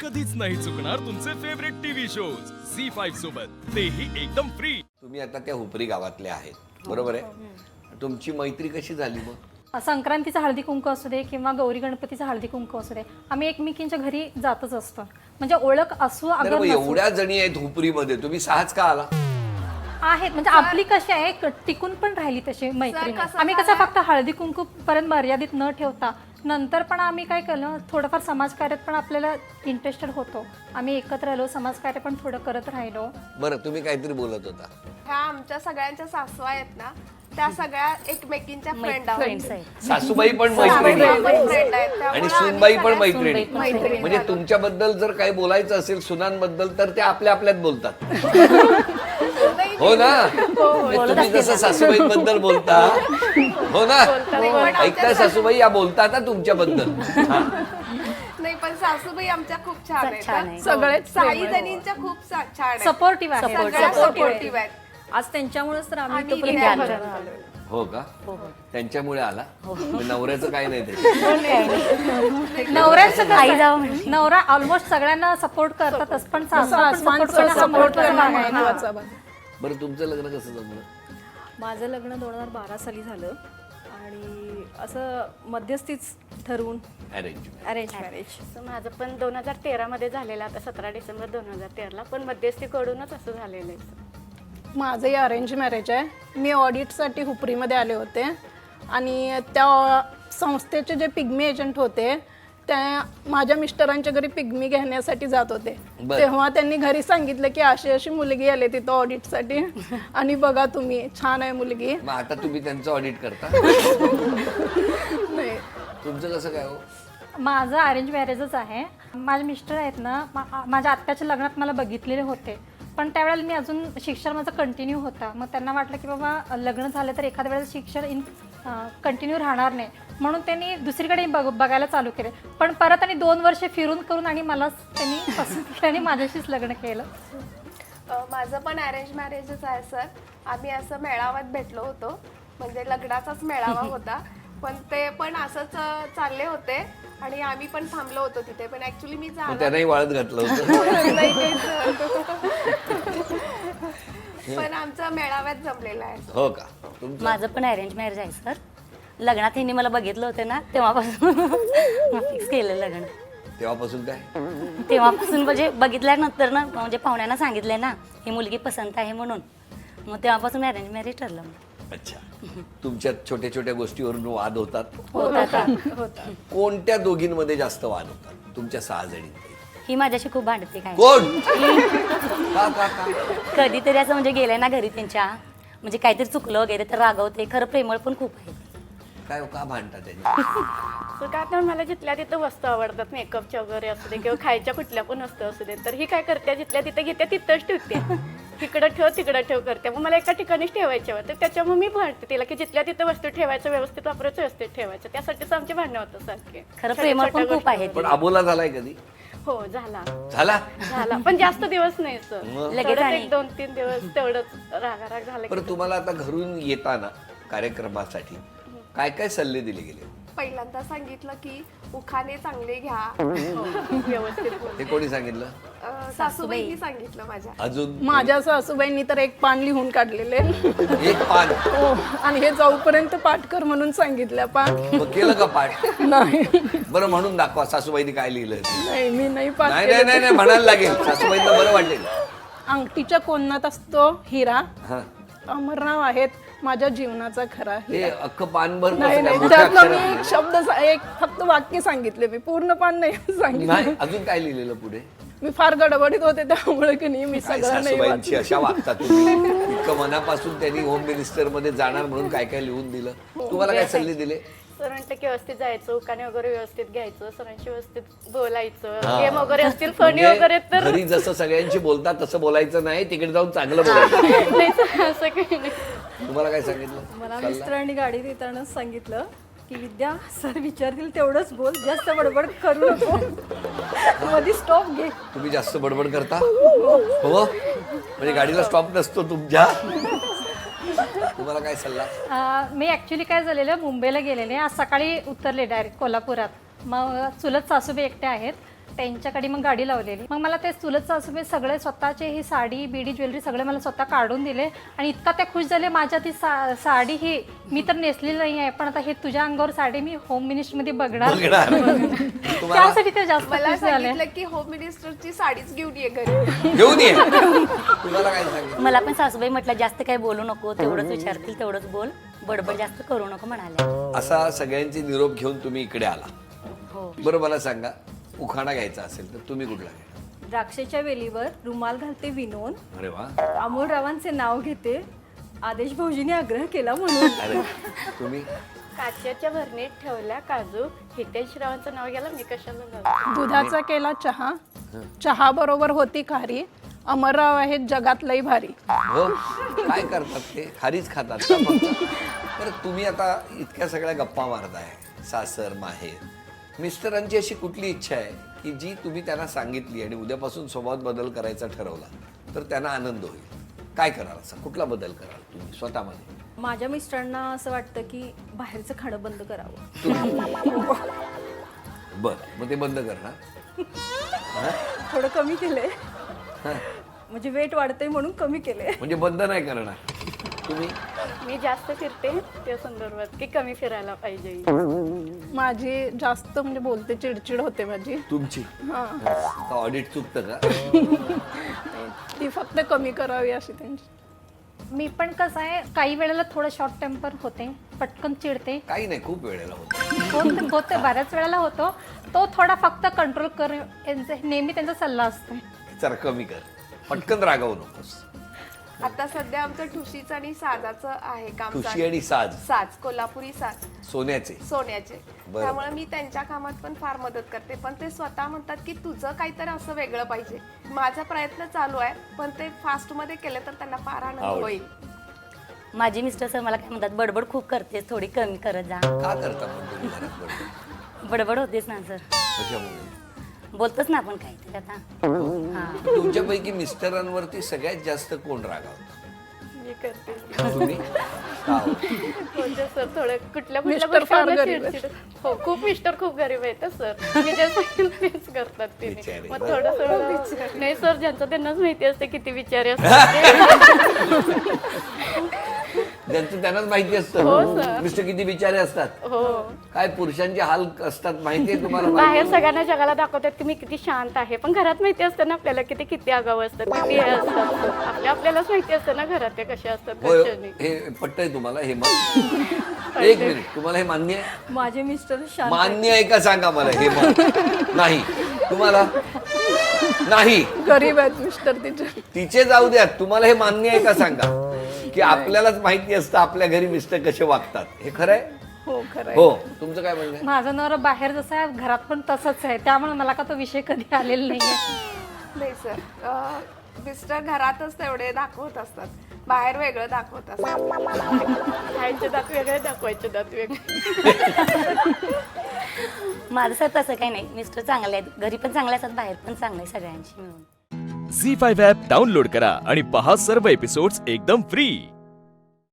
कधीच नाही चुकणार तुमचे फेवरेट टीव्ही शोज झी5 सोबत, तेही एकदम फ्री. तुम्ही आता त्या हुपरी गावातले आहेत, बरोबर आहे? तुमची मैत्री कशी झाली मग? संक्रांतीचा हळदी कुंकू असू दे किंवा गौरी गणपतीचा हळदी कुंकू असू दे, आम्ही एकमेकींच्या घरी जातच असतो. म्हणजे ओळख असू तर अगर मग नसू एवढ्या जणी आहेत हुपरीमध्ये, तुम्ही सहाच का आला? आहेत. म्हणजे आपली कशी आहे टिकून पण राहिली तशी मैत्री. आम्ही कसं फक्त हळदी कुंकू पर्यंत मर्यादित न ठेवता नंतर पण आम्ही काय केलं, थोडंफार समाजकार्यात पण आपल्याला इंटरेस्टेड होतो. आम्ही एकत्र आलो, समाजकार्य पण थोडं करत राहिलो. बरं, तुम्ही काहीतरी बोलत होता. ह्या आमच्या सगळ्यांच्या सासू आहेत ना, त्या सगळ्या एकमेकींच्या फ्रेंड आहेत. सासूबाई पण मैत्रिणी फ्रेंड आहेत आणि सुनबाई पण मैत्रिणी. म्हणजे तुमच्याबद्दल जर काही बोलायचं असेल सुनांबद्दल तर ते आपल्या आपल्यात बोलतात. हो ना? तुम्ही जसं सासूबाईबद्दल बोलता, हो ना? ऐकता सासूबाई या बोलतात ना तुमच्याबद्दल. नाही, पण सासूबाई आमच्या खूप छान आहेत. सगळे साई जणींच्या खूप छान आहेत. सपोर्टिव्ह आहे. सगळ्या सपोर्टिव्ह आहेत. आज त्यांच्यामुळेच तर आम्ही आम्ही इथे आलो. हो का? त्यांच्यामुळे आला. नवऱ्याचं काय नाही ते. नवऱ्यांचं काही जावं, नवरा ऑलमोस्ट सगळ्यांना सपोर्ट करतातच, पण सपोर्ट करणं. बरं, तुमचं लग्न कसं जमलं? माझं लग्न 2012 साली झालं आणि असं मध्यस्थीच ठरवून अरेंज. Arrange marriage. माझं पण 2013 मध्ये झालेलं, आता 17 डिसेंबर 2013ला, पण मध्यस्थीकडूनच असं झालेलं आहे. माझंही अरेंज मॅरेज आहे. मी ऑडिटसाठी हुपरीमध्ये आले होते आणि त्या संस्थेचे जे पिग्मी एजंट होते त्या माझ्या मिस्टरांच्या घरी पिग्मी घेण्यासाठी जात होते. तेव्हा त्यांनी घरी सांगितलं की अशी अशी मुलगी आली तिथं ऑडिटसाठी आणि बघा तुम्ही, छान आहे मुलगी. मग आता तुम्ही त्यांचं ऑडिट करता? नाही, तुमचं कसं काय हो? माझं अरेंज मॅरेजच आहे. माझे मिस्टर आहेत ना, माझ्या आत्याच्या लग्नात मला बघितलेले होते, पण त्यावेळेला मी अजून शिक्षण माझं कंटिन्यू होता. मग त्यांना वाटलं की बाबा लग्न झालं तर एखाद्या वेळेला शिक्षण कंटिन्यू राहणार नाही, म्हणून त्यांनी दुसरीकडे बघायला चालू केले. पण परत आणि 2 वर्ष फिरून करून आणि मलाच त्यांनी पसंत केलं आणि माझ्याशीच लग्न केलं. माझं पण अरेंज मॅरेजच आहे सर. आम्ही असं मेळाव्यात भेटलो होतो, म्हणजे लग्नाचाच मेळावा होता, पण ते पण असंच चालले होते आणि आम्ही पण थांबलो होतो तिथे. पण ऍक्च्युली मी त्यांनाही वाळत घातलं होतं. पण आमचं मेळाव्यात जमलेलं आहे. हो का? माझं पण अरेंज मॅरेज आहे सर. लग्नात हिने मला बघितलं होतं ना, तेव्हापासून फिक्स केलं लग्न. तेव्हापासून काय? तेव्हापासून म्हणजे बघितल्यानंतर ना, म्हणजे पाहुण्यांना सांगितलंय ना ही मुलगी पसंत आहे म्हणून, मग तेव्हापासून अरेंज मॅरेज ठरलं. अच्छा. तुमच्यात छोट्या छोट्या गोष्टीवरून वाद होतात? होता. कोणत्या दोघींमध्ये जास्त वाद होतात तुमच्या 6 जणींपैकी? ही माझ्याशी खूप भांडते काय. कोण? का का का? कधीतरी असं म्हणजे गेलंय ना घरी त्यांच्या, म्हणजे काहीतरी चुकलं वगैरे तर रागवते. खरं प्रेमळ पण खूप आहे. काय का भांडतात त्यांनी? तर का तर मला जिथल्या तिथं वस्तू आवडतात, मेकअपच्या वगैरे असू दे किंवा खायच्या कुठल्या पण वस्तू असू दे, तर ही काय करते, जिथल्या तिथं घेते तिथंच ठेवते. इकडं ठेव तिकडं ठेव करते. मग मला एका ठिकाणीच ठेवायचे होते, त्याच्यामुळे मी भांडते तिला की जिथल्या तिथं वस्तू ठेवायचं, व्यवस्थित वापरायचं, व्यवस्थित ठेवायचं. त्यासाठीच आमचे भांडणं होतं सारखे. खरं प्रेमळ पण खूप आहे. पण अबोला झालाय कधी? हो, झाला झाला पण जास्त दिवस नाही सर. लगेच आणि 1-2-3 दिवस तेवढंच रागाराग झालं. बरं, तुम्हाला आता घरून येताना कार्यक्रमासाठी काय काय सल्ले दिले गेले? पहिल्यांदा सांगितलं की उखाणे चांगले घ्या. व्यवस्थित बोल. हे कोणी सांगितलं? सासूबाईंनी सांगितलं माझ्या. अजून? माझ्या सासूबाईंनी तर एक पान लिहून काढलेले एक पान? हो, आणि हे जाऊपर्यंत पाठ कर म्हणून सांगितलं. पान मग केलं का पाठ? नाही, बरं, म्हणून दाखवा सासूबाईंनी काय लिहिलं. नाही, मी नाही पाठ नाही केलं. नाही नाही म्हणायला लागेल, सासूबाईंना बरं वाटेल. अंगठीच्या कोणात असतो हिरा, हा. अमर नाव आहेत माझ्या जीवनाचा खरा हे हिरा. अख्खं पानभर कसं नाही काय? नाही, मोठ्या त्यातलं मी अक्षरात एक शब्द एक फक्त वाक्य सांगितले, मी पूर्ण पान नाही सांगितलं. नाही, अजून काय लिहिलेलं पुढे? मी फार गडबडीत होते त्यामुळे की नाही मी काय सगळं नाही सासूबाईंची वाचलं. अशा वागता तुम्ही? इतकं मनापासून त्यांनी होम मिनिस्टर मध्ये जाणार म्हणून काय काय लिहून दिलं. तुम्हाला काय सल्ले दिले? सर म्हणते की व्यवस्थित जायचं, उखाणे वगैरे व्यवस्थित घ्यायचं, सरांशी व्यवस्थित बोलायचं, गेम वगैरे असतील फनी वगैरे तर घरी जसं सगळ्यांशी बोलतात तसं बोलायचं नाही, तिकडे जाऊन चांगलं बोलायचं. नाही सर, असं काही नाही. तुम्हाला काय सांगितलं? मला मिस्टरांनी गाडीत येतानाच सांगितलं की विद्या सर विचारतील तेवढंच बोल, जास्त बडबड करू नको, मध्ये स्टॉप घे. तुम्ही जास्त बडबड करता? हो, म्हणजे गाडीला स्टॉप नसतो तुमच्या. तुम्हाला काय सल्ला? मी ॲक्च्युली काय झालेलं, मुंबईला गेलेले, आज सकाळी उतरले डायरेक्ट कोल्हापुरात. मग चुलत सासूबाई एकट्या आहेत, त्यांच्याकडे मग गाडी लावलेली. मग मला ते चुलत सासूबाई सगळे स्वतःचे ही साडी बिडी ज्वेलरी सगळे मला स्वतः काढून दिले आणि इतका त्या खुश झाले. माझ्या ती साडी ही मी तर नेसलेली नाही आहे, पण आता हे तुझ्या अंगावर साडी मी होम मिनिस्टरमध्ये बघणार. त्यासाठी ते जास्त मला खुश झाले. सांगितलं की होम मिनिस्टरची साडीच घेऊन ये घरी. घेऊन ये. तुम्हाला काय सांगितलं? मला पण सासूबाई म्हटलं जास्त काही बोलू नको, तेवढंच विचारतील तेवढंच बोल, बडबड जास्त करू नको म्हणाले. असा सगळ्यांची निरोप घेऊन तुम्ही इकडे आला. हो. बरं मला सांगा, उखाणा घ्यायचा असेल तर तुम्ही कुठला घ्या? द्राक्षाच्या वेलीवर रुमाल घालते विनोद, अरे वा. अमोलरावांचे नाव घेते, आदेश भाऊजीने आग्रह केला म्हणून. अरे तुम्ही? काच्याच्या भरणीत ठेवल्या काजू, हितेशरावांचं नाव गेलं मी कशाला घालू. दुधाचा केला चहा, चहा बरोबर होती खारी, अमरराव आहेत जगात लई भारी. हो, काय करतात ते? खारीच खातात का फक्त? बरं तुम्ही आता इतक्या सगळ्या गप्पा मारताय, सासर माहेर, मिस्टरांची अशी कुठली इच्छा आहे की जी तुम्ही त्यांना सांगितली आणि उद्यापासून स्वभावात बदल करायचा ठरवला तर त्यांना आनंद होईल? काय कराल? असा कुठला बदल कराल तुम्ही स्वतःमध्ये? माझ्या मिस्टरांना असं वाटतं की बाहेरचं खाणं बंद करावं. बर, मग ते बंद करणार? थोडं कमी केलंय, हा, म्हणजे वेट वाढतंय म्हणून कमी केलंय. म्हणजे बंद नाही करणार तुम्ही? मी जास्त फिरते त्या संदर्भात की कमी फिरायला पाहिजे. माझी जास्त म्हणजे बोलते, चिडचिड होते माझी. तुमची ऑडिट चुकतं का? ती फक्त कमी करावी अशी त्यांची. मी पण कसं आहे, काही वेळेला थोडं शॉर्ट टेम्पर होते, पटकन चिडते. काही नाही, खूप वेळेला होतं. होते बऱ्याच वेळेला होतो. तो थोडा फक्त कंट्रोल कर, नेहमी त्यांचा सल्ला असतो. जरा कमी कर, पटकन रागावू नकोस. आता सध्या आमचं ठुशीचं आणि साजाचं आहे काम ठुशी चालू. आणि साज साज, कोल्हापुरी साज, सोन्याचे. सोन्याचे. बरं. त्यामुळे मी त्यांच्या कामात पण फार मदत करते, पण ते स्वतः म्हणतात की तुझं काहीतरी असं वेगळं पाहिजे. माझा प्रयत्न चालू आहे, पण ते फास्ट मध्ये केले तर त्यांना फार आनंद आवड. होईल. माझी मिस्टर सर मला काय म्हणतात, बडबड खूप करतेस, थोडी कमी करत जा. का करता पण तुम्ही घरात बडबड? बडबड होतेच ना सर, कशामुळे? बोलतोच ना आपण काहीतरी आता. हा. तुमच्यापैकी मिस्टरांवरती सगळ्यात जास्त कोण रागावतं? मी करते. तुम्ही? का हो? म्हणजे सर थोडं कुठल्या मिस्टर फार गोष्टीवर गरीब आहेत. चिडचिड. हो, खूप मिस्टर खूप गरीब आहेत सर. मी जे सांगेल तेच करतात तिने. बिचारे. मग थोडंसं नाही सर, ज्यांचं त्यांनाच माहिती असते किती विचारी असतात. ज्यांचं त्यांनाच माहिती हो, असतं सर. मिस्टर किती बिचारे असतात. हो, काय पुरुषांचे हाल असतात माहितीये तुम्हाला? बाहेर सगळ्यांना जगाला दाखवतात की मी किती शांत आहे, पण घरात माहिती असतं ना आपल्याला किती आगाऊ असतात, किती हे असतात. आपल्यालाच माहिती असतं ना घरात ते कसे असतात होय, कसे नाही. हे पटतंय तुम्हाला? हे मत एक मिनिट, तुम्हाला हे मान्य आहे? माझे मिस्टर शांत आहेत. मान्य आहे का सांगा मला हे मत? नाही तुम्हाला? नाही. गरीब आहेत मिस्टर तिचे. तिचे जाऊ द्या, तुम्हाला हे मान्य आहे का सांगा की आपल्यालाच माहिती असतं आपल्या घरी मिस्टर कसे वागतात? हे खरं आहे? हो खरं आहे. हो. तुमचं काय म्हणणं आहे? माझा नवरा बाहेर जसा आहे घरात पण तसंच आहे, त्यामुळे मला का तो विषय कधी आलेला नाहीये. नाही सर, मिस्टर घरातच तेवढे दाखवत असतात, बाहेर वेगळं दाखवत असतात. खायचे दात वेगळे, दाखवायचे दात वेगळे. माझं सर तसं काही नाही, मिस्टर चांगले आहेत, घरी पण चांगले असतात, बाहेर पण चांगले आहे सगळ्यांशी मिळून. झी5 ॲप डाउनलोड करा आणि पहा सर्व एपिसोड्स एकदम फ्री.